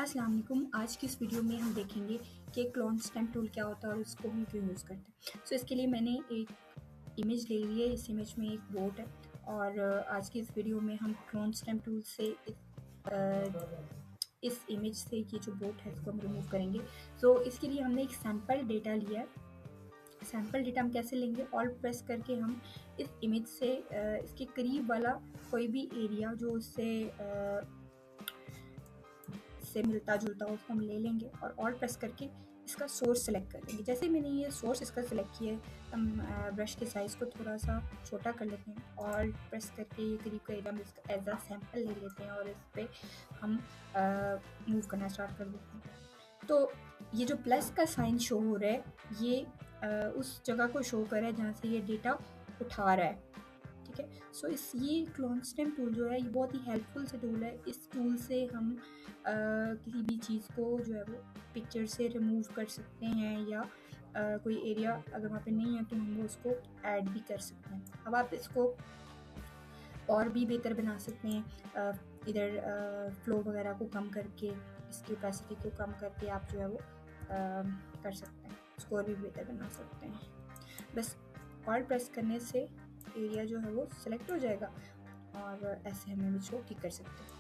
अस्सलाम वालेकुम। आज की इस वीडियो में हम देखेंगे कि क्लोन स्टैम्प टूल क्या होता है और उसको हम क्यों यूज़ करते हैं। इसके लिए मैंने एक इमेज ले ली है। इस इमेज में एक बोट है और आज की इस वीडियो में हम क्लोन स्टैम्प टूल से इस इमेज से ये जो बोट है इसको हम रिमूव करेंगे। इसके लिए हमने एक सैम्पल डेटा लिया है। सैम्पल डेटा हम कैसे लेंगे? ऑल्ट प्रेस करके हम इस इमेज से इसके करीब वाला कोई भी एरिया जो इससे मिलता जुलता हो उसको हम ले लेंगे और ऑल्ट प्रेस करके इसका सोर्स सेलेक्ट कर लेंगे। जैसे मैंने ये सोर्स इसका सेलेक्ट किया है, हम ब्रश के साइज़ को थोड़ा सा छोटा कर लेते हैं। ऑल्ट प्रेस करके ये करीब का एरिया हम इसका एज अ सैम्पल ले लेते हैं और इस पर हम मूव करना स्टार्ट कर देते हैं। तो ये जो प्लस का साइन शो हो रहा है ये उस जगह को शो कर रहा है जहाँ से ये डेटा उठा रहा है। ठीक है। ये क्लोन स्टैम्प टूल जो है ये बहुत ही हेल्पफुल से टूल है। इस टूल से हम किसी भी चीज़ को जो है वो पिक्चर से रिमूव कर सकते हैं या कोई एरिया अगर वहाँ पे नहीं है तो हम वो उसको ऐड भी कर सकते हैं। अब आप इसको और भी बेहतर बना सकते हैं। इधर फ्लो वगैरह को कम करके, इसकी कैपेसिटी को कम करके आप जो है वो कर सकते हैं, इसको और भी बेहतर बना सकते हैं। बस ऑल्ट प्रेस करने से एरिया जो है वो सिलेक्ट हो जाएगा और ऐसे हम इमेज को ठीक कर सकते हैं।